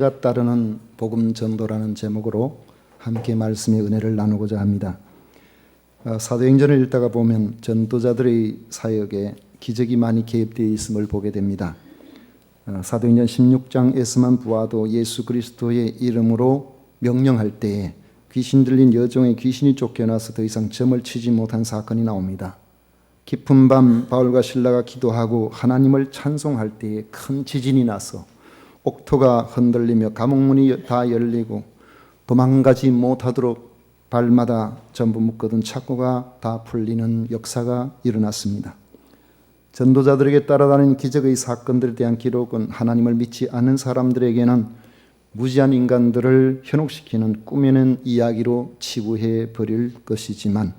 가 따르는 복음 전도라는 제목으로 함께 말씀의 은혜를 나누고자 합니다. 사도행전을 읽다가 보면 전도자들의 사역에 기적이 많이 개입되어 있음을 보게 됩니다. 사도행전 16장에서만 보아도 예수 그리스도의 이름으로 명령할 때에 귀신 들린 여종의 귀신이 쫓겨나서 더 이상 점을 치지 못한 사건이 나옵니다. 깊은 밤 바울과 실라가 기도하고 하나님을 찬송할 때에 큰 지진이 나서 옥토가 흔들리며 감옥문이 다 열리고 도망가지 못하도록 발마다 전부 묶어둔 착고가 다 풀리는 역사가 일어났습니다. 전도자들에게 따라다니는 기적의 사건들에 대한 기록은 하나님을 믿지 않는 사람들에게는 무지한 인간들을 현혹시키는 꾸며낸 이야기로 치부해 버릴 것이지만,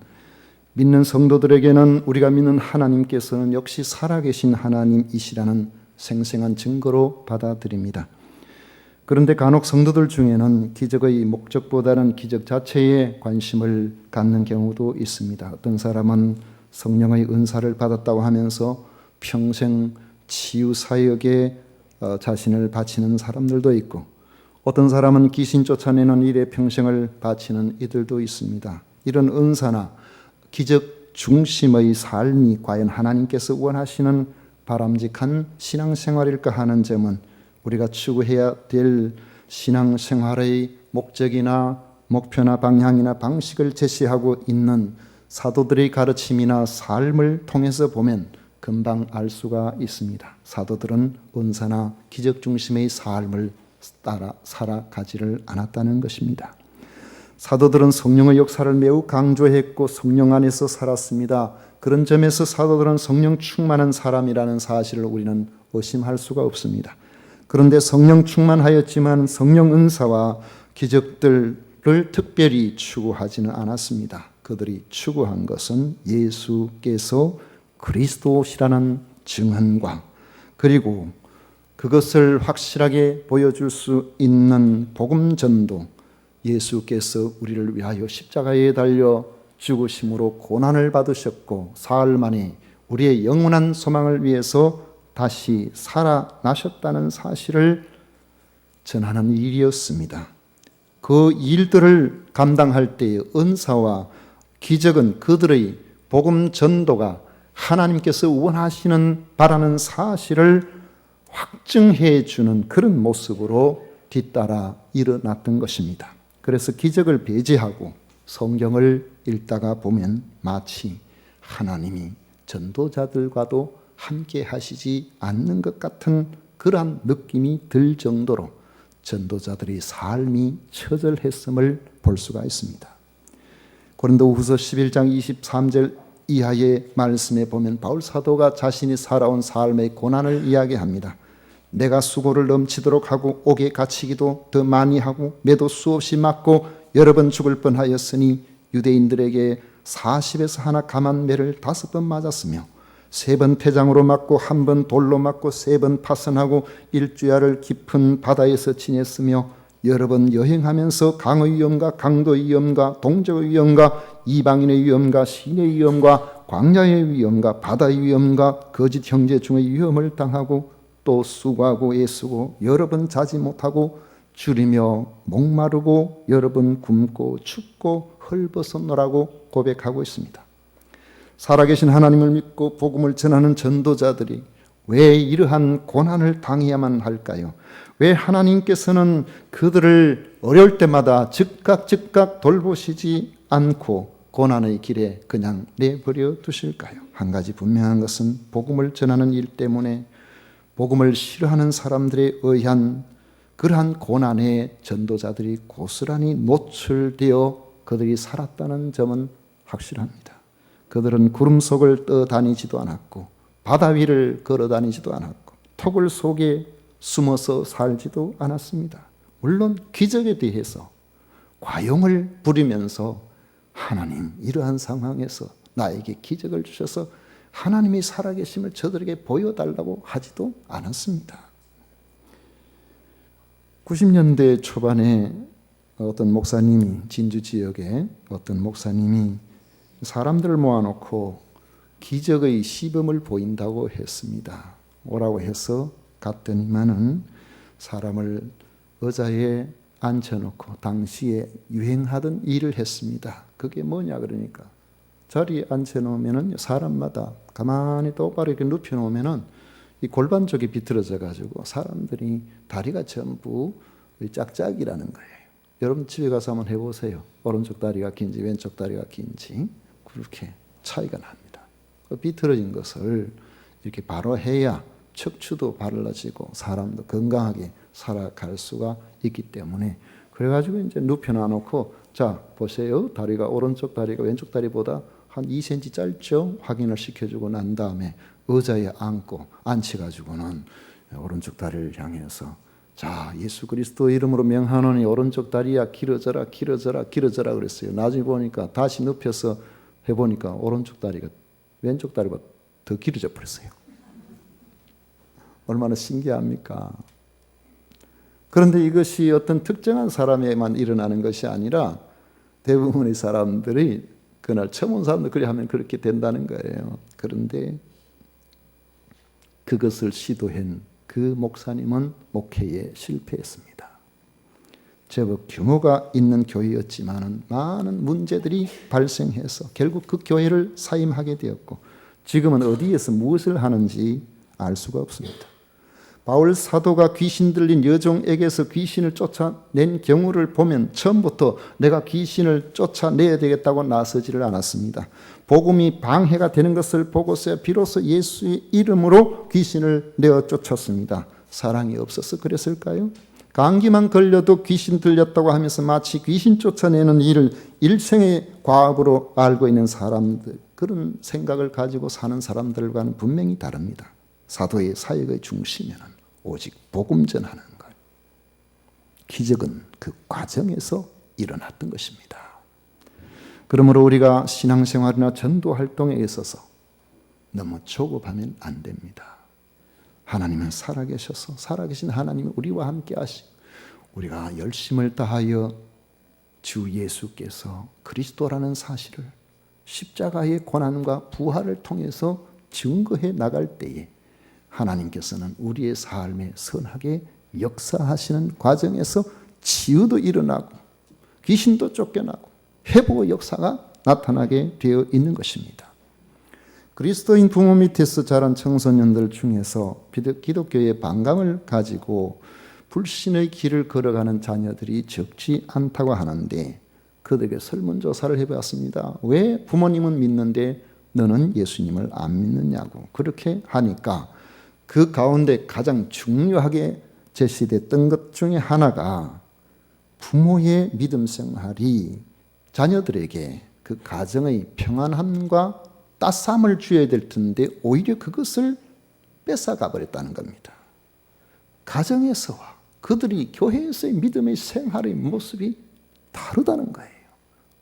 믿는 성도들에게는 우리가 믿는 하나님께서는 역시 살아계신 하나님이시라는 생생한 증거로 받아들입니다. 그런데 간혹 성도들 중에는 기적의 목적보다는 기적 자체에 관심을 갖는 경우도 있습니다. 어떤 사람은 성령의 은사를 받았다고 하면서 평생 치유 사역에 자신을 바치는 사람들도 있고, 어떤 사람은 귀신 쫓아내는 일에 평생을 바치는 이들도 있습니다. 이런 은사나 기적 중심의 삶이 과연 하나님께서 원하시는 바람직한 신앙생활일까 하는 점은 우리가 추구해야 될 신앙생활의 목적이나 목표나 방향이나 방식을 제시하고 있는 사도들의 가르침이나 삶을 통해서 보면 금방 알 수가 있습니다. 사도들은 은사나 기적 중심의 삶을 따라 살아가지를 않았다는 것입니다. 사도들은 성령의 역사를 매우 강조했고 성령 안에서 살았습니다. 그런 점에서 사도들은 성령 충만한 사람이라는 사실을 우리는 의심할 수가 없습니다. 그런데 성령 충만하였지만 성령 은사와 기적들을 특별히 추구하지는 않았습니다. 그들이 추구한 것은 예수께서 그리스도시라는 증언과, 그리고 그것을 확실하게 보여줄 수 있는 복음 전도, 예수께서 우리를 위하여 십자가에 달려 죽으심으로 고난을 받으셨고 사흘 만에 우리의 영원한 소망을 위해서 다시 살아나셨다는 사실을 전하는 일이었습니다. 그 일들을 감당할 때의 은사와 기적은 그들의 복음 전도가 하나님께서 원하시는 바라는 사실을 확증해 주는 그런 모습으로 뒤따라 일어났던 것입니다. 그래서 기적을 배제하고 성경을 읽다가 보면 마치 하나님이 전도자들과도 함께 하시지 않는 것 같은 그러한 느낌이 들 정도로 전도자들의 삶이 처절했음을 볼 수가 있습니다. 고린도후서 11장 23절 이하의 말씀에 보면 바울 사도가 자신이 살아온 삶의 고난을 이야기합니다. 내가 수고를 넘치도록 하고 옥에 갇히기도 더 많이 하고 매도 수없이 맞고 여러 번 죽을 뻔하였으니 유대인들에게 40에서 하나 감한 매를 5번 맞았으며 3번 태장으로 맞고 1번 돌로 맞고 3번 파선하고 일주야를 깊은 바다에서 지냈으며 여러 번 여행하면서 강의 위험과 강도의 위험과 동족의 위험과 이방인의 위험과 시내의 위험과 광야의 위험과 바다의 위험과 거짓 형제 중의 위험을 당하고 또 수고하고 애쓰고 여러 번 자지 못하고 줄이며 목마르고 여러 번 굶고 춥고 헐벗었노라고 고백하고 있습니다. 살아계신 하나님을 믿고 복음을 전하는 전도자들이 왜 이러한 고난을 당해야만 할까요? 왜 하나님께서는 그들을 어려울 때마다 즉각 돌보시지 않고 고난의 길에 그냥 내버려 두실까요? 한 가지 분명한 것은 복음을 전하는 일 때문에 복음을 싫어하는 사람들에 의한 그러한 고난에 전도자들이 고스란히 노출되어 그들이 살았다는 점은 확실합니다. 그들은 구름 속을 떠다니지도 않았고 바다 위를 걸어다니지도 않았고 토굴 속에 숨어서 살지도 않았습니다. 물론 기적에 대해서 과용을 부리면서 하나님, 이러한 상황에서 나에게 기적을 주셔서 하나님이 살아계심을 저들에게 보여달라고 하지도 않았습니다. 90년대 초반에 어떤 목사님이, 진주 지역에 어떤 목사님이 사람들을 모아놓고 기적의 시범을 보인다고 했습니다. 오라고 해서 갔더니만은 사람을 의자에 앉혀놓고 당시에 유행하던 일을 했습니다. 그게 뭐냐 그러니까 자리에 앉혀놓으면 사람마다 가만히 똑바로 이렇게 눕혀놓으면 이 골반 쪽이 비틀어져 가지고 사람들이 다리가 전부 짝짝이라는 거예요. 여러분 집에 가서 한번 해보세요. 오른쪽 다리가 긴지 왼쪽 다리가 긴지 그렇게 차이가 납니다. 그 비틀어진 것을 이렇게 바로 해야 척추도 바를라지고 사람도 건강하게 살아갈 수가 있기 때문에 그래가지고 이제 눕혀놔놓고 자 보세요. 다리가 오른쪽 다리가 왼쪽 다리보다 한 2cm 짧죠? 확인을 시켜주고 난 다음에 의자에 앉고 앉혀가지고는 오른쪽 다리를 향해서 자 예수 그리스도 이름으로 명하노니 오른쪽 다리야 길어져라 길어져라 길어져라 그랬어요. 나중에 보니까 다시 눕혀서 해보니까 오른쪽 다리가 왼쪽 다리보다 더 길어져 버렸어요. 얼마나 신기합니까? 그런데 이것이 어떤 특정한 사람에만 일어나는 것이 아니라 대부분의 사람들이 그날 처음 온 사람들 그리 하면 그렇게 된다는 거예요. 그런데 그것을 시도한 그 목사님은 목회에 실패했습니다. 제법 규모가 있는 교회였지만 많은 문제들이 발생해서 결국 그 교회를 사임하게 되었고 지금은 어디에서 무엇을 하는지 알 수가 없습니다. 바울 사도가 귀신 들린 여종에게서 귀신을 쫓아낸 경우를 보면 처음부터 내가 귀신을 쫓아내야 되겠다고 나서지를 않았습니다. 복음이 방해가 되는 것을 보고서 비로소 예수의 이름으로 귀신을 내어 쫓았습니다. 사랑이 없어서 그랬을까요? 감기만 걸려도 귀신 들렸다고 하면서 마치 귀신 쫓아내는 일을 일생의 과업으로 알고 있는 사람들, 그런 생각을 가지고 사는 사람들과는 분명히 다릅니다. 사도의 사역의 중심에는 오직 복음 전하는 것. 기적은 그 과정에서 일어났던 것입니다. 그러므로 우리가 신앙생활이나 전도 활동에 있어서 너무 조급하면 안 됩니다. 하나님은 살아계셔서 살아계신 하나님은 우리와 함께 하시고 우리가 열심을 다하여 주 예수께서 그리스도라는 사실을 십자가의 고난과 부활을 통해서 증거해 나갈 때에 하나님께서는 우리의 삶에 선하게 역사하시는 과정에서 치유도 일어나고 귀신도 쫓겨나고 회복의 역사가 나타나게 되어 있는 것입니다. 그리스도인 부모 밑에서 자란 청소년들 중에서 기독교의 반감을 가지고 불신의 길을 걸어가는 자녀들이 적지 않다고 하는데 그들에게 설문조사를 해봤습니다. 왜 부모님은 믿는데 너는 예수님을 안 믿느냐고 그렇게 하니까 그 가운데 가장 중요하게 제시됐던 것 중에 하나가 부모의 믿음 생활이 자녀들에게 그 가정의 평안함과 따스함을 주어야 될 텐데 오히려 그것을 뺏어가 버렸다는 겁니다. 가정에서와 그들이 교회에서의 믿음의 생활의 모습이 다르다는 거예요.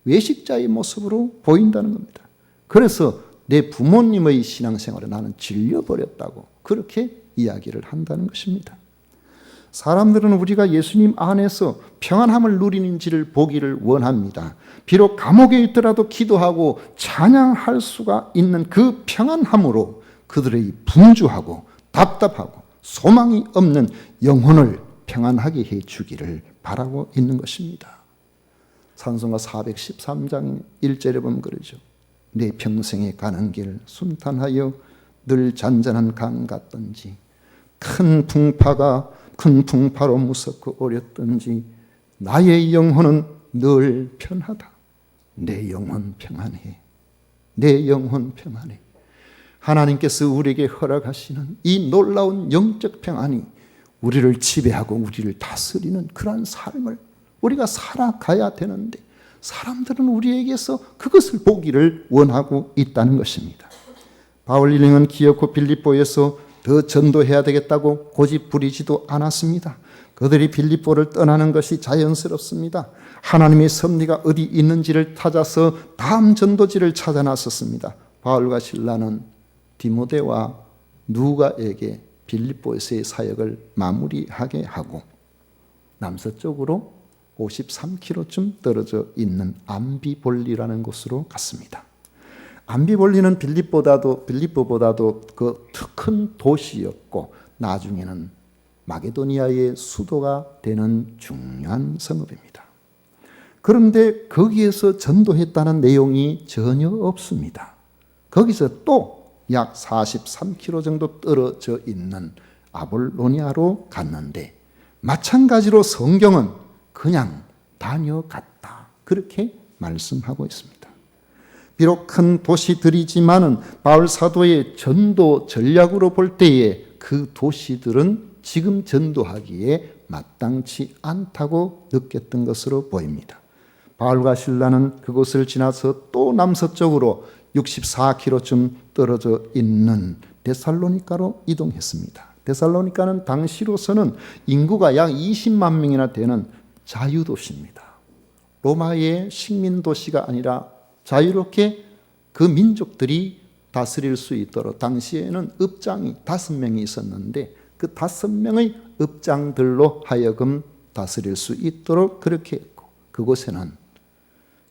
외식자의 모습으로 보인다는 겁니다. 그래서 내 부모님의 신앙생활을 나는 질려버렸다고 그렇게 이야기를 한다는 것입니다. 사람들은 우리가 예수님 안에서 평안함을 누리는지를 보기를 원합니다. 비록 감옥에 있더라도 기도하고 찬양할 수가 있는 그 평안함으로 그들의 분주하고 답답하고 소망이 없는 영혼을 평안하게 해주기를 바라고 있는 것입니다. 찬송가 413장 1절에 보면 그러죠. 내 평생에 가는 길 순탄하여 늘 잔잔한 강 같던지 큰 풍파로 무섭고 어렵던지 나의 영혼은 늘 편하다. 내 영혼 평안해. 내 영혼 평안해. 하나님께서 우리에게 허락하시는 이 놀라운 영적 평안이 우리를 지배하고 우리를 다스리는 그러한 삶을 우리가 살아가야 되는데 사람들은 우리에게서 그것을 보기를 원하고 있다는 것입니다. 바울 일행은 기어코 빌립보에서 더 전도해야 되겠다고 고집 부리지도 않았습니다. 그들이 빌립보를 떠나는 것이 자연스럽습니다. 하나님의 섭리가 어디 있는지를 찾아서 다음 전도지를 찾아 나섰습니다. 바울과 실라는 디모데와 누가에게 빌립보에서의 사역을 마무리하게 하고 남서쪽으로 53km쯤 떨어져 있는 암비볼리라는 곳으로 갔습니다. 암비볼리는 빌립보보다도 그 큰 도시였고 나중에는 마게도니아의 수도가 되는 중요한 성읍입니다. 그런데 거기에서 전도했다는 내용이 전혀 없습니다. 거기서 또 약 43km 정도 떨어져 있는 아볼로니아로 갔는데 마찬가지로 성경은 그냥 다녀갔다, 그렇게 말씀하고 있습니다. 비록 큰 도시들이지만은 바울 사도의 전도 전략으로 볼 때에 그 도시들은 지금 전도하기에 마땅치 않다고 느꼈던 것으로 보입니다. 바울과 실라는 그곳을 지나서 또 남서쪽으로 64km쯤 떨어져 있는 데살로니가로 이동했습니다. 데살로니가는 당시로서는 인구가 약 20만 명이나 되는 자유도시입니다. 로마의 식민도시가 아니라 자유롭게 그 민족들이 다스릴 수 있도록 당시에는 읍장이 5명이 있었는데 그 5명의 읍장들로 하여금 다스릴 수 있도록 그렇게 했고, 그곳에는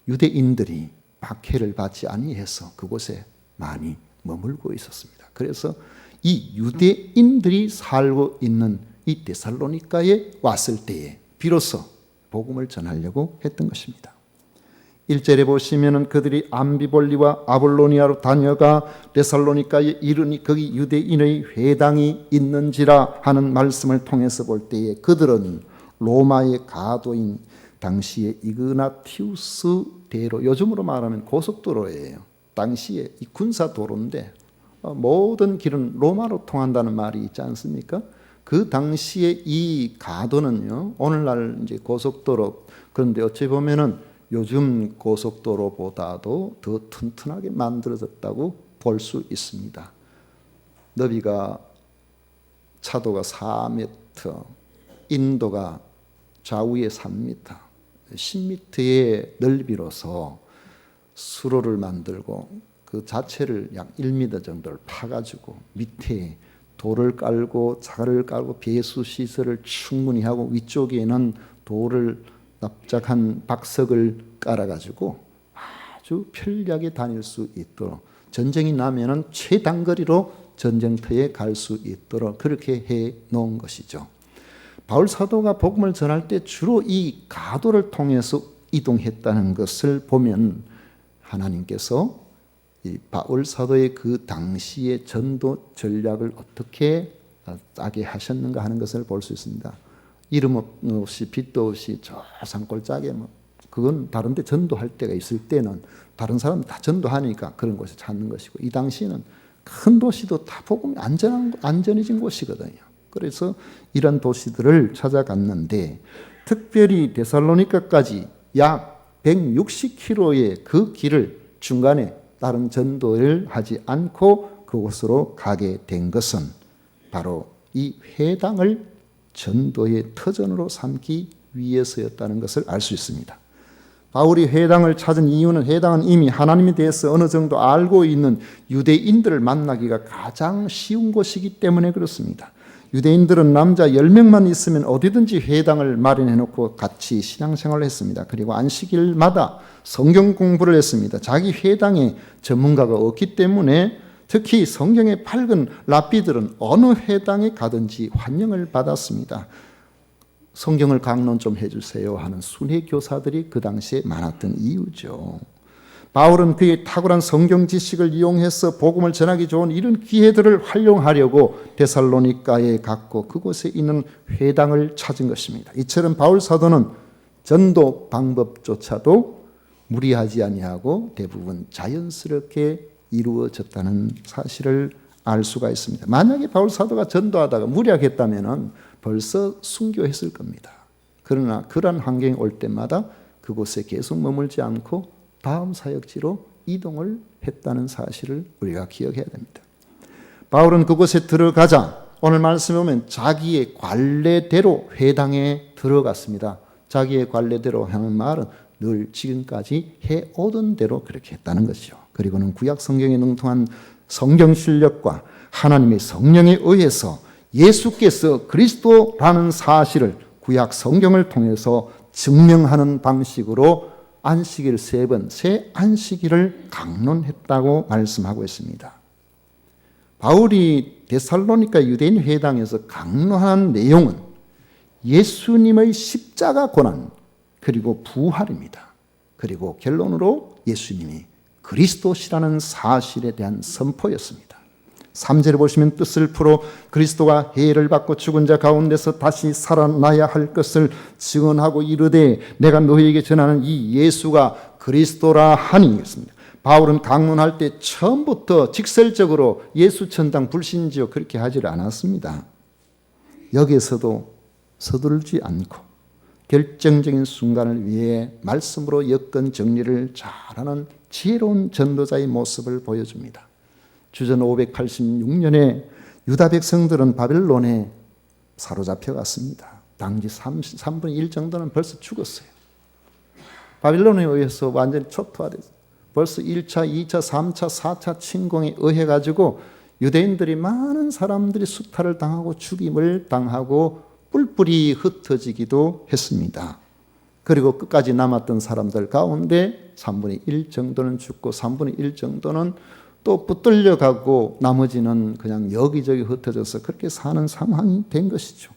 유대인들이 박해를 받지 아니해서 그곳에 많이 머물고 있었습니다. 그래서 이 유대인들이 살고 있는 이 데살로니가에 왔을 때에 비로소 복음을 전하려고 했던 것입니다. 1절에 보시면은 그들이 암비볼리와 아볼로니아로 다녀가 데살로니가에 이르니 거기 유대인의 회당이 있는지라 하는 말씀을 통해서 볼 때에 그들은 로마의 가도인 당시의 이그나티우스 대로, 요즘으로 말하면 고속도로예요. 당시에 이 군사도로인데 모든 길은 로마로 통한다는 말이 있지 않습니까? 그 당시에 이 가도는요, 오늘날 이제 고속도로, 그런데 어찌 보면은 요즘 고속도로보다도 더 튼튼하게 만들어졌다고 볼 수 있습니다. 너비가 차도가 4m, 인도가 좌우에 3m, 10m의 넓이로서 수로를 만들고 그 자체를 약 1m 정도를 파가지고 밑에 돌을 깔고 자갈을 깔고 배수 시설을 충분히 하고 위쪽에는 돌을 납작한 박석을 깔아가지고 아주 편리하게 다닐 수 있도록, 전쟁이 나면은 최단거리로 전쟁터에 갈 수 있도록 그렇게 해 놓은 것이죠. 바울 사도가 복음을 전할 때 주로 이 가도를 통해서 이동했다는 것을 보면 하나님께서 이 바울 사도의 그 당시의 전도 전략을 어떻게 짜게 하셨는가 하는 것을 볼 수 있습니다. 이름 없이 빛도 없이 저 산골짜기에 그건 다른 데 전도할 때가 있을 때는 다른 사람 다 전도하니까 그런 곳에 찾는 것이고, 이 당시에는 큰 도시도 다 복음이 안전해진 곳이거든요. 그래서 이런 도시들을 찾아갔는데 특별히 데살로니가까지 약 160km의 그 길을 중간에 다른 전도를 하지 않고 그곳으로 가게 된 것은 바로 이 회당을 전도의 터전으로 삼기 위해서였다는 것을 알 수 있습니다. 바울이 회당을 찾은 이유는 회당은 이미 하나님에 대해서 어느 정도 알고 있는 유대인들을 만나기가 가장 쉬운 곳이기 때문에 그렇습니다. 유대인들은 남자 10명만 있으면 어디든지 회당을 마련해 놓고 같이 신앙생활을 했습니다. 그리고 안식일마다 성경 공부를 했습니다. 자기 회당에 전문가가 없기 때문에 특히 성경의 밝은 랍비들은 어느 회당에 가든지 환영을 받았습니다. 성경을 강론 좀 해주세요 하는 순회 교사들이 그 당시에 많았던 이유죠. 바울은 그의 탁월한 성경 지식을 이용해서 복음을 전하기 좋은 이런 기회들을 활용하려고 데살로니가에 갔고 그곳에 있는 회당을 찾은 것입니다. 이처럼 바울 사도는 전도 방법조차도 무리하지 아니하고 대부분 자연스럽게 이루어졌다는 사실을 알 수가 있습니다. 만약에 바울 사도가 전도하다가 무리하겠다면 벌써 순교했을 겁니다. 그러나 그런 환경이 올 때마다 그곳에 계속 머물지 않고 다음 사역지로 이동을 했다는 사실을 우리가 기억해야 됩니다. 바울은 그곳에 들어가자 오늘 말씀에 보면 자기의 관례대로 회당에 들어갔습니다. 자기의 관례대로 하는 말은 늘 지금까지 해오던 대로 그렇게 했다는 것이죠. 그리고는 구약 성경에 능통한 성경 실력과 하나님의 성령에 의해서 예수께서 그리스도라는 사실을 구약 성경을 통해서 증명하는 방식으로 안식일 3번, 새 안식일을 강론했다고 말씀하고 있습니다. 바울이 데살로니가 유대인 회당에서 강론한 내용은 예수님의 십자가 고난 그리고 부활입니다. 그리고 결론으로 예수님이 그리스도시라는 사실에 대한 선포였습니다. 3절에 보시면 뜻을 풀어 그리스도가 해를 받고 죽은 자 가운데서 다시 살아나야 할 것을 증언하고 이르되 내가 너희에게 전하는 이 예수가 그리스도라 하니 했습니다. 바울은 강론할 때 처음부터 직설적으로 예수 천당 불신지요 그렇게 하지 않았습니다. 여기에서도 서두르지 않고 결정적인 순간을 위해 말씀으로 여건 정리를 잘하는 지혜로운 전도자의 모습을 보여줍니다. 주전 586년에 유다 백성들은 바벨론에 사로잡혀 갔습니다. 당시 3분의 1 정도는 벌써 죽었어요. 바벨론에 의해서 완전히 초토화됐어요. 벌써 1차, 2차, 3차, 4차 침공에 의해 가지고 유대인들이 많은 사람들이 수탈을 당하고 죽임을 당하고 뿔뿔이 흩어지기도 했습니다. 그리고 끝까지 남았던 사람들 가운데 3분의 1 정도는 죽고 3분의 1 정도는 또 붙들려 가고 나머지는 그냥 여기저기 흩어져서 그렇게 사는 상황이 된 것이죠.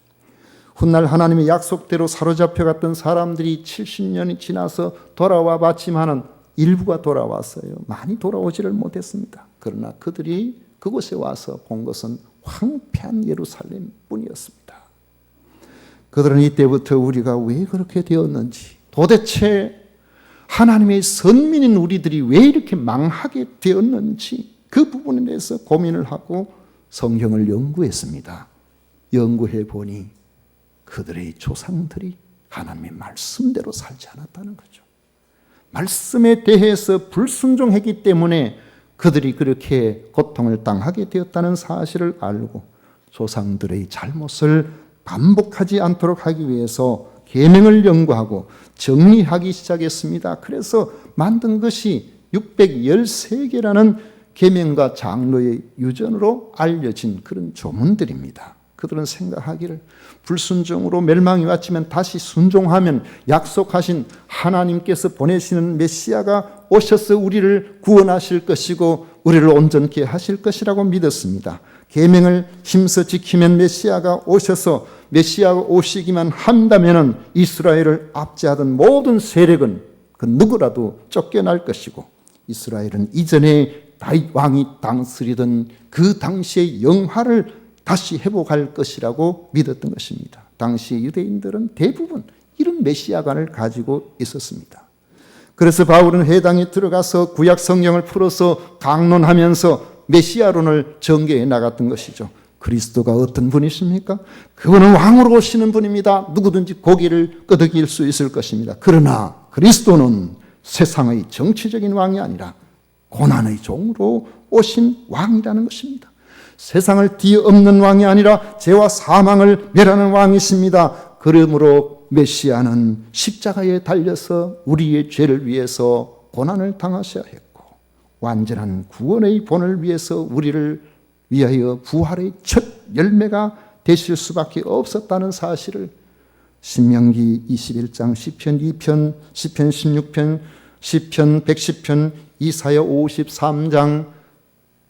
훗날 하나님의 약속대로 사로잡혀 갔던 사람들이 70년이 지나서 돌아와 봤지만은 일부가 돌아왔어요. 많이 돌아오지를 못했습니다. 그러나 그들이 그곳에 와서 본 것은 황폐한 예루살렘 뿐이었습니다. 그들은 이때부터 우리가 왜 그렇게 되었는지, 도대체 하나님의 선민인 우리들이 왜 이렇게 망하게 되었는지 그 부분에 대해서 고민을 하고 성경을 연구했습니다. 연구해 보니 그들의 조상들이 하나님의 말씀대로 살지 않았다는 거죠. 말씀에 대해서 불순종했기 때문에 그들이 그렇게 고통을 당하게 되었다는 사실을 알고 조상들의 잘못을 반복하지 않도록 하기 위해서 계명을 연구하고 정리하기 시작했습니다. 그래서 만든 것이 613개라는 계명과 장로의 유전으로 알려진 그런 조문들입니다. 그들은 생각하기를 불순종으로 멸망이 왔지만 다시 순종하면 약속하신 하나님께서 보내시는 메시아가 오셔서 우리를 구원하실 것이고 우리를 온전케 하실 것이라고 믿었습니다. 계명을 힘써 지키면 메시아가 오셔서 메시아가 오시기만 한다면 이스라엘을 압제하던 모든 세력은 그 누구라도 쫓겨날 것이고 이스라엘은 이전에 다윗 왕이 다스리던 그 당시의 영화를 다시 회복할 것이라고 믿었던 것입니다. 당시 유대인들은 대부분 이런 메시아관을 가지고 있었습니다. 그래서 바울은 회당에 들어가서 구약 성경을 풀어서 강론하면서 메시아론을 전개해 나갔던 것이죠. 그리스도가 어떤 분이십니까? 그분은 왕으로 오시는 분입니다. 누구든지 고개를 끄덕일 수 있을 것입니다. 그러나 그리스도는 세상의 정치적인 왕이 아니라 고난의 종으로 오신 왕이라는 것입니다. 세상을 뒤엎는 왕이 아니라 죄와 사망을 멸하는 왕이십니다. 그러므로 메시아는 십자가에 달려서 우리의 죄를 위해서 고난을 당하셔야 했고 완전한 구원의 본을 위해서 우리를 위하여 부활의 첫 열매가 되실 수밖에 없었다는 사실을 신명기 21장, 시편 2편, 시편 16편, 시편 110편, 이사야 53장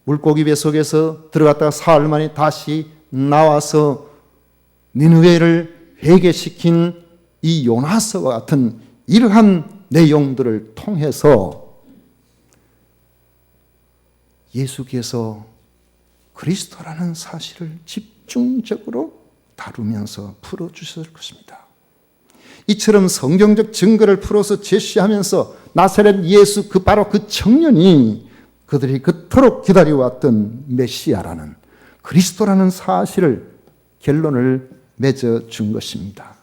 물고기 뱃속에서 들어갔다가 사흘 만에 다시 나와서 니느웨를 회개시킨 이 요나서와 같은 이러한 내용들을 통해서 예수께서 그리스도라는 사실을 집중적으로 다루면서 풀어주실 것입니다. 이처럼 성경적 증거를 풀어서 제시하면서 나사렛 예수 바로 그 청년이 그들이 그토록 기다려왔던 메시아라는 그리스도라는 사실을 결론을 맺어준 것입니다.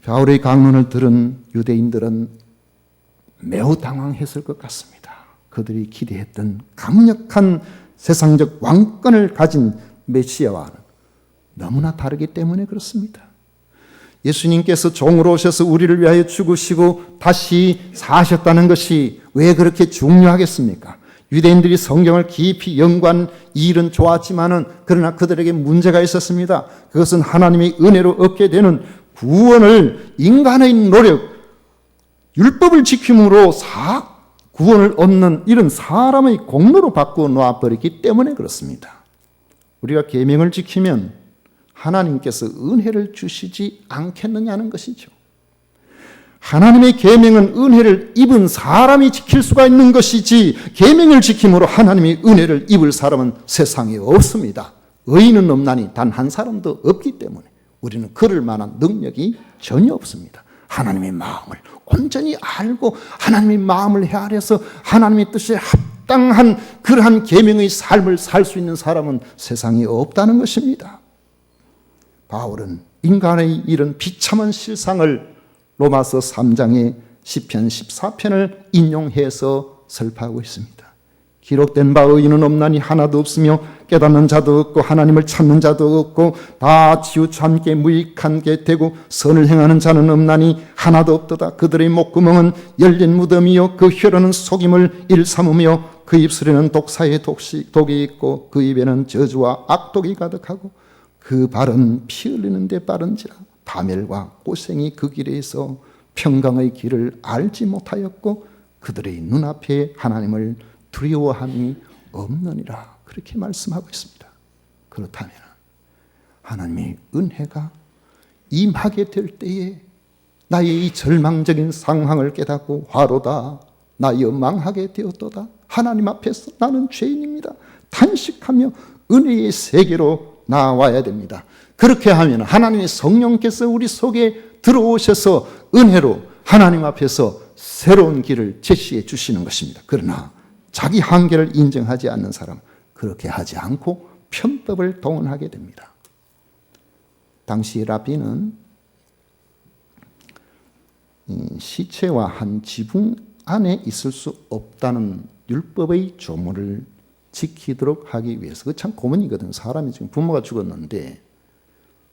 바울의 강론을 들은 유대인들은 매우 당황했을 것 같습니다. 그들이 기대했던 강력한 세상적 왕권을 가진 메시아와는 너무나 다르기 때문에 그렇습니다. 예수님께서 종으로 오셔서 우리를 위하여 죽으시고 다시 사셨다는 것이 왜 그렇게 중요하겠습니까? 유대인들이 성경을 깊이 연구한 이 일은 좋았지만은 그러나 그들에게 문제가 있었습니다. 그것은 하나님의 은혜로 얻게 되는 구원을 인간의 노력, 율법을 지킴으로 구원을 얻는 이런 사람의 공로로 바꾸어 놓아버렸기 때문에 그렇습니다. 우리가 계명을 지키면 하나님께서 은혜를 주시지 않겠느냐는 것이죠. 하나님의 계명은 은혜를 입은 사람이 지킬 수가 있는 것이지 계명을 지킴으로 하나님의 은혜를 입을 사람은 세상에 없습니다. 의인은 없나니 단 한 사람도 없기 때문에 우리는 그럴 만한 능력이 전혀 없습니다. 하나님의 마음을 온전히 알고 하나님의 마음을 헤아려서 하나님의 뜻에 합당한 그러한 계명의 삶을 살 수 있는 사람은 세상에 없다는 것입니다. 바울은 인간의 이런 비참한 실상을 로마서 3장의 시편 14편을 인용해서 설파하고 있습니다. 기록된 바 의인은 없나니 하나도 없으며 깨닫는 자도 없고 하나님을 찾는 자도 없고 다 치우참게 무익한 게 되고 선을 행하는 자는 없나니 하나도 없도다. 그들의 목구멍은 열린 무덤이요 그 혀로는 속임을 일삼으며 그 입술에는 독사의 독이 있고 그 입에는 저주와 악독이 가득하고 그 발은 피 흘리는 데 빠른지라. 파멸과 고생이 그 길에 있어 평강의 길을 알지 못하였고 그들의 눈앞에 하나님을 두려워함이 없느니라. 그렇게 말씀하고 있습니다. 그렇다면 하나님의 은혜가 임하게 될 때에 나의 이 절망적인 상황을 깨닫고 화로다 나여 망하게 되었도다. 하나님 앞에서 나는 죄인입니다. 탄식하며 은혜의 세계로 나와야 됩니다. 그렇게 하면 하나님의 성령께서 우리 속에 들어오셔서 은혜로 하나님 앞에서 새로운 길을 제시해 주시는 것입니다. 그러나 자기 한계를 인정하지 않는 사람 그렇게 하지 않고 편법을 동원하게 됩니다. 당시 라비는 시체와 한 지붕 안에 있을 수 없다는 율법의 조문을 지키도록 하기 위해서 그 참 고문이거든. 사람이 지금 부모가 죽었는데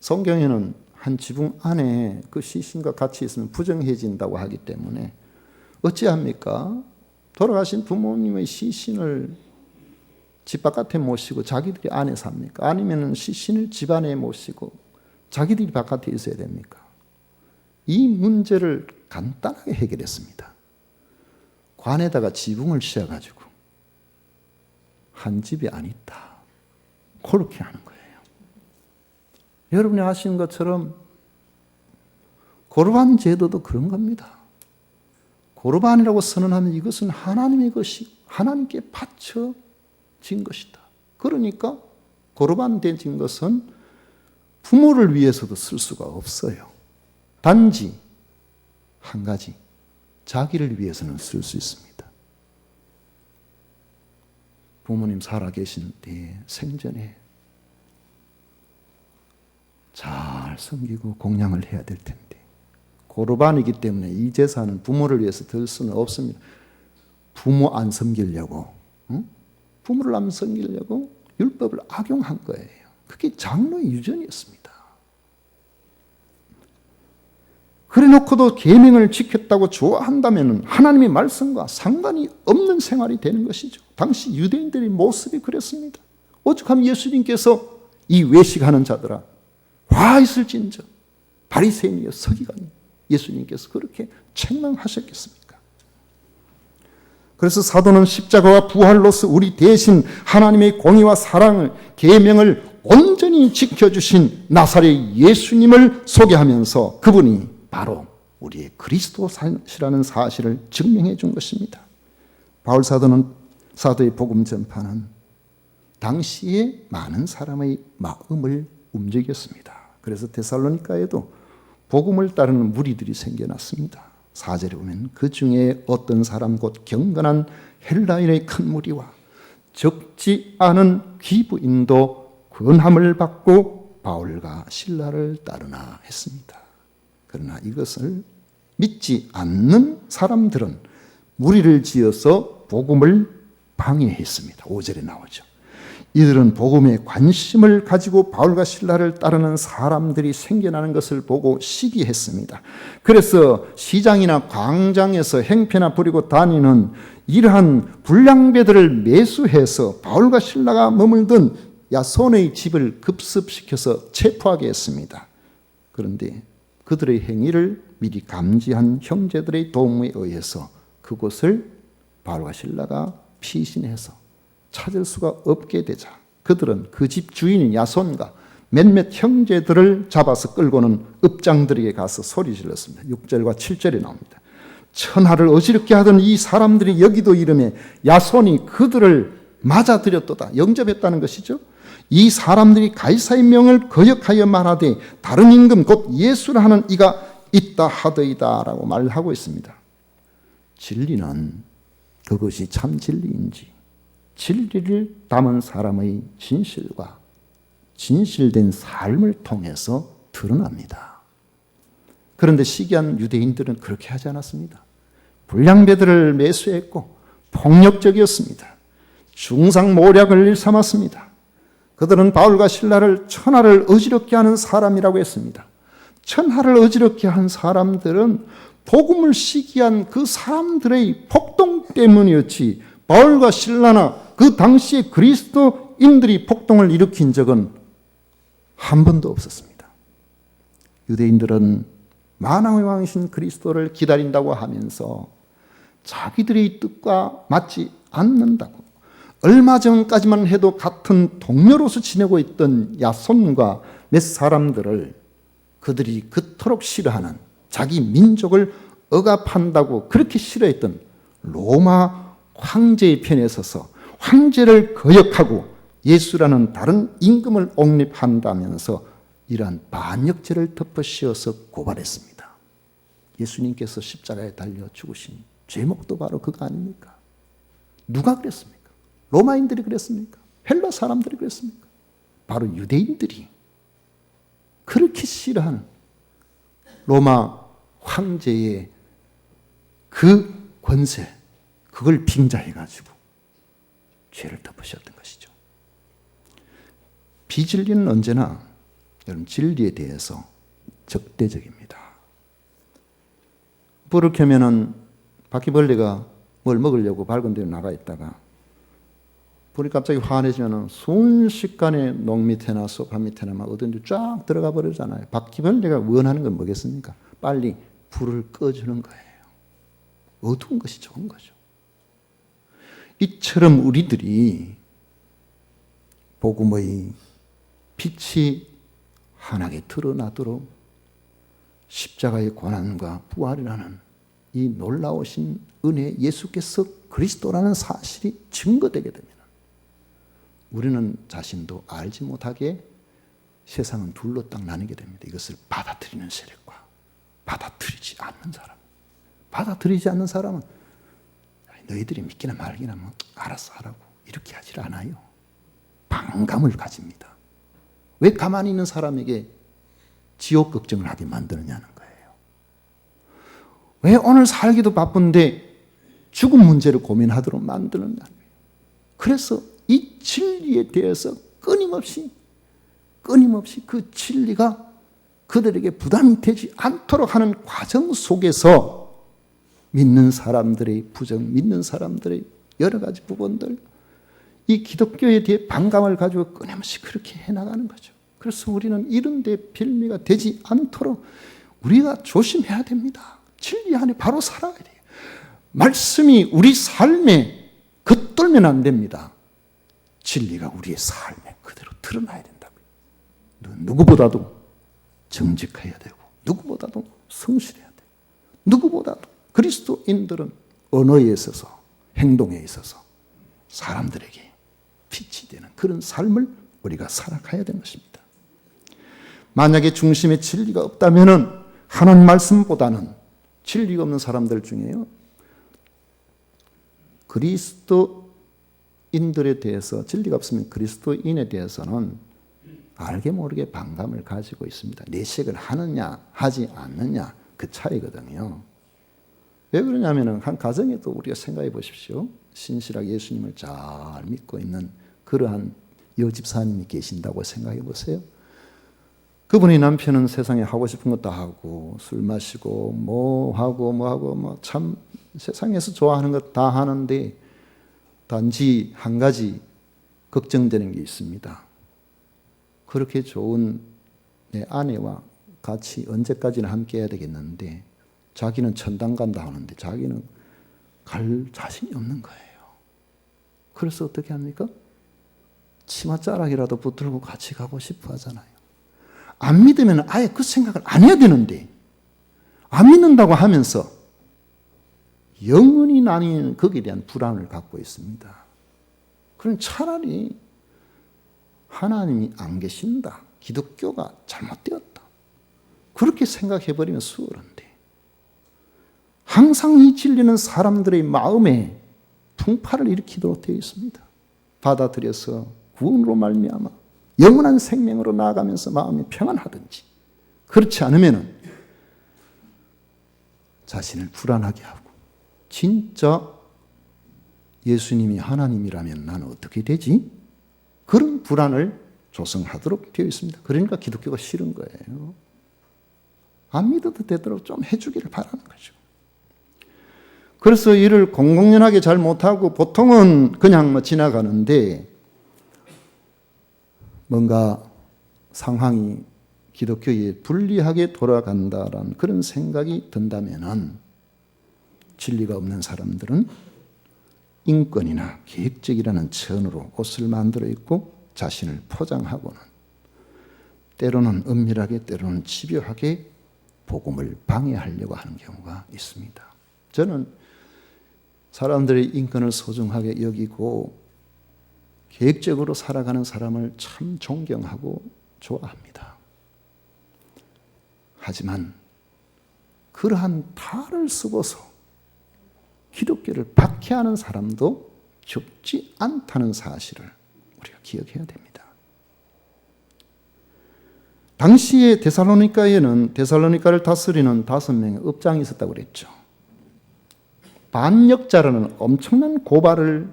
성경에는 한 지붕 안에 그 시신과 같이 있으면 부정해진다고 하기 때문에 어찌합니까? 돌아가신 부모님의 시신을 집 바깥에 모시고 자기들이 안에 삽니까? 아니면 시신을 집 안에 모시고 자기들이 바깥에 있어야 됩니까? 이 문제를 간단하게 해결했습니다. 관에다가 지붕을 씌워가지고 한 집이 안 있다. 그렇게 하는 거예요. 여러분이 아시는 것처럼 고르반 제도도 그런 겁니다. 고르반이라고 선언하면 이것은 하나님의 것이 하나님께 바쳐진 것이다. 그러니까 고르반 된 것은 부모를 위해서도 쓸 수가 없어요. 단지 한 가지 자기를 위해서는 쓸 수 있습니다. 부모님 살아계신 때 생전에 잘 섬기고 공양을 해야 될 텐데 고르반이기 때문에 이 제사는 부모를 위해서 들 수는 없습니다. 부모 안 섬기려고 부모를 안 섬기려고 율법을 악용한 거예요. 그게 장로의 유전이었습니다. 그래놓고도 계명을 지켰다고 좋아한다면 하나님의 말씀과 상관이 없는 생활이 되는 것이죠. 당시 유대인들의 모습이 그랬습니다. 오죽하면 예수님께서 이 외식하는 자들아 와 있을진저 바리새인이여 서기관이여 예수님께서 그렇게 책망하셨겠습니까? 그래서 사도는 십자가와 부활로서 우리 대신 하나님의 공의와 사랑을 계명을 온전히 지켜주신 나사렛 예수님을 소개하면서 그분이 바로 우리의 그리스도시라는 사실을 증명해 준 것입니다. 바울 사도의 복음 전파는 당시에 많은 사람의 마음을 움직였습니다. 그래서 데살로니가에도 복음을 따르는 무리들이 생겨났습니다. 4절에 보면 그 중에 어떤 사람 곧 경건한 헬라인의 큰 무리와 적지 않은 귀부인도 권함을 받고 바울과 실라를 따르나 했습니다. 그러나 이것을 믿지 않는 사람들은 무리를 지어서 복음을 방해했습니다. 5절에 나오죠. 이들은 복음에 관심을 가지고 바울과 실라를 따르는 사람들이 생겨나는 것을 보고 시기했습니다. 그래서 시장이나 광장에서 행패나 부리고 다니는 이러한 불량배들을 매수해서 바울과 실라가 머물던 야손의 집을 급습시켜서 체포하게 했습니다. 그런데 그들의 행위를 미리 감지한 형제들의 도움에 의해서 그곳을 바울과 실라가 피신해서 찾을 수가 없게 되자 그들은 그 집 주인인 야손과 몇몇 형제들을 잡아서 끌고는 읍장들에게 가서 소리 질렀습니다. 6절과 7절에 나옵니다. 천하를 어지럽게 하던 이 사람들이 여기도 이름에 야손이 그들을 맞아들였도다. 영접했다는 것이죠. 이 사람들이 가이사의 명을 거역하여 말하되 다른 임금 곧 예수라 하는 이가 있다 하더이다 라고 말하고 있습니다. 진리는 그것이 참 진리인지, 진리를 담은 사람의 진실과 진실된 삶을 통해서 드러납니다. 그런데 시기한 유대인들은 그렇게 하지 않았습니다. 불량배들을 매수했고 폭력적이었습니다. 중상모략을 일삼았습니다. 그들은 바울과 실라를 천하를 어지럽게 하는 사람이라고 했습니다. 천하를 어지럽게 한 사람들은 복음을 시기한 그 사람들의 폭동 때문이었지, 바울과 실라나 그 당시에 그리스도인들이 폭동을 일으킨 적은 한 번도 없었습니다. 유대인들은 만왕의 왕이신 그리스도를 기다린다고 하면서 자기들의 뜻과 맞지 않는다고, 얼마 전까지만 해도 같은 동료로서 지내고 있던 야손과 몇 사람들을 그들이 그토록 싫어하는, 자기 민족을 억압한다고 그렇게 싫어했던 로마 황제의 편에 서서 황제를 거역하고 예수라는 다른 임금을 옹립한다면서 이러한 반역죄를 덮어씌워서 고발했습니다. 예수님께서 십자가에 달려 죽으신 죄목도 바로 그거 아닙니까? 누가 그랬습니까? 로마인들이 그랬습니까? 헬라 사람들이 그랬습니까? 바로 유대인들이 그렇게 싫어하는 로마 황제의 그 권세, 그걸 빙자해가지고 죄를 덮으셨던 것이죠. 비진리는 언제나 여러분 진리에 대해서 적대적입니다. 불을 켜면은 바퀴벌레가 뭘 먹으려고 밝은 데로 나가 있다가 불이 갑자기 환해지면은 순식간에 농 밑에나 소파 밑에나 막 어딘지 쫙 들어가 버리잖아요. 바퀴벌레가 원하는 건 뭐겠습니까? 빨리 불을 꺼주는 거예요. 어두운 것이 좋은 거죠. 이처럼 우리들이 복음의 빛이 환하게 드러나도록 십자가의 고난과 부활이라는 이 놀라우신 은혜, 예수께서 그리스도라는 사실이 증거되게 됩니다. 우리는 자신도 알지 못하게 세상은 둘로 딱 나뉘게 됩니다. 이것을 받아들이는 세력과 받아들이지 않는 사람. 받아들이지 않는 사람은 너희들이 믿기나 말기나 뭐 알아서 하라고 이렇게 하질 않아요. 반감을 가집니다. 왜 가만히 있는 사람에게 지옥 걱정을 하게 만드느냐는 거예요. 왜 오늘 살기도 바쁜데 죽음 문제를 고민하도록 만드느냐는 거예요. 그래서 이 진리에 대해서 끊임없이 그 진리가 그들에게 부담이 되지 않도록 하는 과정 속에서 믿는 사람들의 부정, 믿는 사람들의 여러 가지 부분들, 이 기독교에 대해 반감을 가지고 끊임없이 그렇게 해나가는 거죠. 그래서 우리는 이런 데 빌미가 되지 않도록 우리가 조심해야 됩니다. 진리 안에 바로 살아야 돼요. 말씀이 우리 삶에 겉돌면 안 됩니다. 진리가 우리의 삶에 그대로 드러나야 된다고요. 누구보다도 정직해야 되고 누구보다도 성실해야 돼요. 누구보다도 그리스도인들은 언어에 있어서 행동에 있어서 사람들에게 빛이 되는 그런 삶을 우리가 살아가야 되는 것입니다. 만약에 중심에 진리가 없다면 하나님 말씀보다는 진리가 없는 사람들 중에요, 그리스도인들에 대해서 진리가 없으면 그리스도인에 대해서는 알게 모르게 반감을 가지고 있습니다. 내색을 하느냐 하지 않느냐 그 차이거든요. 왜 그러냐면 한 가정에도 우리가 생각해 보십시오. 신실하게 예수님을 잘 믿고 있는 그러한 여집사님이 계신다고 생각해 보세요. 그분의 남편은 세상에 하고 싶은 것 다 하고 술 마시고 뭐 하고 참 세상에서 좋아하는 것 다 하는데 단지 한 가지 걱정되는 게 있습니다. 그렇게 좋은 내 아내와 같이 언제까지나 함께 해야 되겠는데 자기는 천당 간다 하는데 자기는 갈 자신이 없는 거예요. 그래서 어떻게 합니까? 치맛자락이라도 붙들고 같이 가고 싶어 하잖아요. 안 믿으면 아예 그 생각을 안 해야 되는데 안 믿는다고 하면서 영원히 나뉘는 거기에 대한 불안을 갖고 있습니다. 그럼 차라리 하나님이 안 계신다. 기독교가 잘못되었다. 그렇게 생각해버리면 수월한데 항상 이 진리는 사람들의 마음에 풍파를 일으키도록 되어 있습니다. 받아들여서 구원으로 말미암아 영원한 생명으로 나아가면서 마음이 평안하든지 그렇지 않으면 자신을 불안하게 하고 진짜 예수님이 하나님이라면 나는 어떻게 되지? 그런 불안을 조성하도록 되어 있습니다. 그러니까 기독교가 싫은 거예요. 안 믿어도 되도록 좀 해주기를 바라는 거죠. 그래서 일을 공공연하게 잘 못하고 보통은 그냥 지나가는데 뭔가 상황이 기독교에 불리하게 돌아간다라는 그런 생각이 든다면은 진리가 없는 사람들은 인권이나 계획적이라는 천으로 옷을 만들어 입고 자신을 포장하고는 때로는 은밀하게 때로는 집요하게 복음을 방해하려고 하는 경우가 있습니다. 저는 사람들의 인권을 소중하게 여기고 계획적으로 살아가는 사람을 참 존경하고 좋아합니다. 하지만 그러한 탈을 쓰고서 기독교를 박해하는 사람도 적지 않다는 사실을 우리가 기억해야 됩니다. 당시에 데살로니가에는 데살로니가를 다스리는 5명의 업장이 있었다고 그랬죠. 반역자라는 엄청난 고발을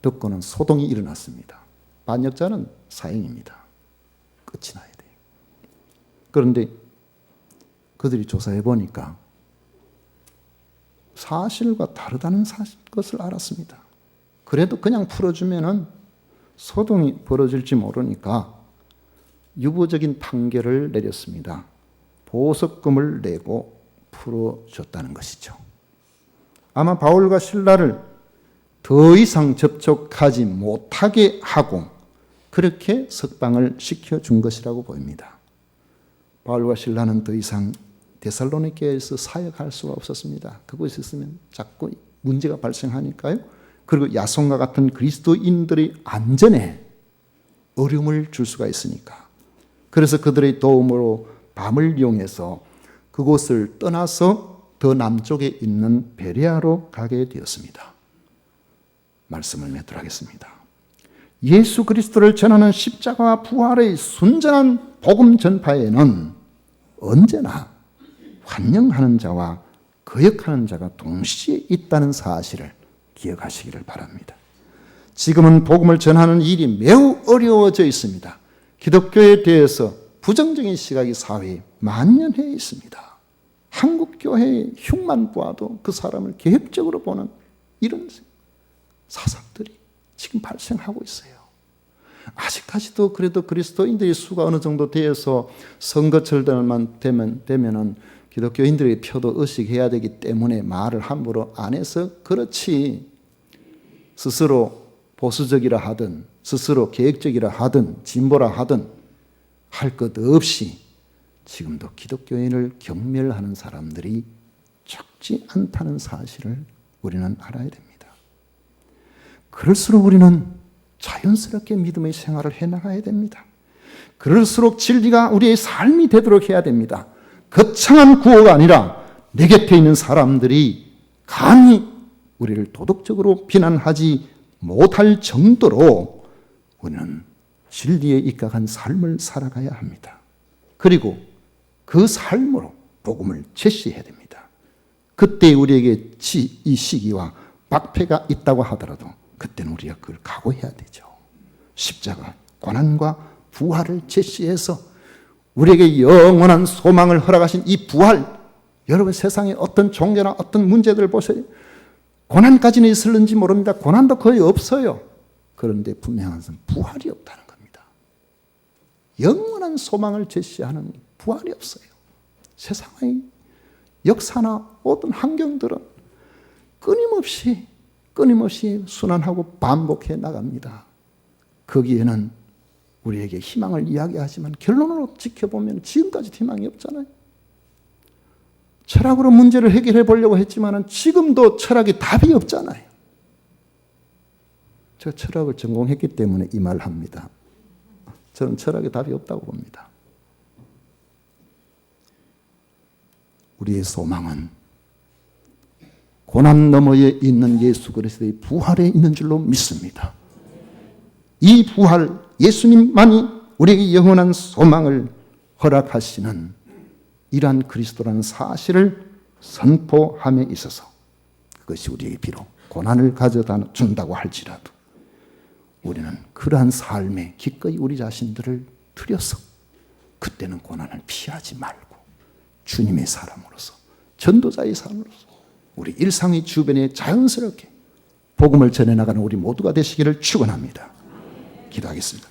듣고는 소동이 일어났습니다. 반역자는 사형입니다. 끝이 나야 돼요. 그런데 그들이 조사해 보니까 사실과 다르다는 것을 알았습니다. 그래도 그냥 풀어주면은 소동이 벌어질지 모르니까 유보적인 판결을 내렸습니다. 보석금을 내고 풀어줬다는 것이죠. 아마 바울과 실라를 더 이상 접촉하지 못하게 하고 그렇게 석방을 시켜준 것이라고 보입니다. 바울과 실라는 더 이상 데살로니가에서 사역할 수가 없었습니다. 그곳에 있으면 자꾸 문제가 발생하니까요. 그리고 야손과 같은 그리스도인들의 안전에 어려움을 줄 수가 있으니까. 그래서 그들의 도움으로 밤을 이용해서 그곳을 떠나서 더 남쪽에 있는 베레아로 가게 되었습니다. 말씀을 맺도록 하겠습니다. 예수 그리스도를 전하는 십자가와 부활의 순전한 복음 전파에는 언제나 환영하는 자와 거역하는 자가 동시에 있다는 사실을 기억하시기를 바랍니다. 지금은 복음을 전하는 일이 매우 어려워져 있습니다. 기독교에 대해서 부정적인 시각이 사회에 만연해 있습니다. 한국 교회의 흉만 보아도 그 사람을 계획적으로 보는 이런 사상들이 지금 발생하고 있어요. 아직까지도 그래도 그리스도인들의 수가 어느 정도 되어서 선거철들만 되면은 기독교인들의 표도 의식해야 되기 때문에 말을 함부로 안 해서 그렇지, 스스로 보수적이라 하든 스스로 계획적이라 하든 진보라 하든 할 것 없이 지금도 기독교인을 경멸하는 사람들이 적지 않다는 사실을 우리는 알아야 됩니다. 그럴수록 우리는 자연스럽게 믿음의 생활을 해나가야 됩니다. 그럴수록 진리가 우리의 삶이 되도록 해야 됩니다. 거창한 구호가 아니라 내 곁에 있는 사람들이 감히 우리를 도덕적으로 비난하지 못할 정도로 우리는 진리에 입각한 삶을 살아가야 합니다. 그리고 그 삶으로 복음을 제시해야 됩니다. 그때 우리에게 이 시기와 박해가 있다고 하더라도 그때는 우리가 그걸 각오해야 되죠. 십자가, 고난과 부활을 제시해서 우리에게 영원한 소망을 허락하신 이 부활, 여러분 세상에 어떤 종교나 어떤 문제들을 보세요. 고난까지는 있을는지 모릅니다. 고난도 거의 없어요. 그런데 분명한 것은 부활이 없다는 겁니다. 영원한 소망을 제시하는 부활이 없어요. 세상의 역사나 모든 환경들은 끊임없이 순환하고 반복해 나갑니다. 거기에는 우리에게 희망을 이야기하지만 결론으로 지켜보면 지금까지 희망이 없잖아요. 철학으로 문제를 해결해 보려고 했지만 지금도 철학이 답이 없잖아요. 제가 철학을 전공했기 때문에 이 말을 합니다. 저는 철학에 답이 없다고 봅니다. 우리의 소망은 고난 너머에 있는 예수 그리스도의 부활에 있는 줄로 믿습니다. 이 부활, 예수님만이 우리에게 영원한 소망을 허락하시는 이러한 그리스도라는 사실을 선포함에 있어서 그것이 우리에게 비록 고난을 가져다 준다고 할지라도 우리는 그러한 삶에 기꺼이 우리 자신들을 들여서 그때는 고난을 피하지 말고 주님의 사람으로서 전도자의 삶으로서 우리 일상의 주변에 자연스럽게 복음을 전해나가는 우리 모두가 되시기를 축원합니다. 기도하겠습니다.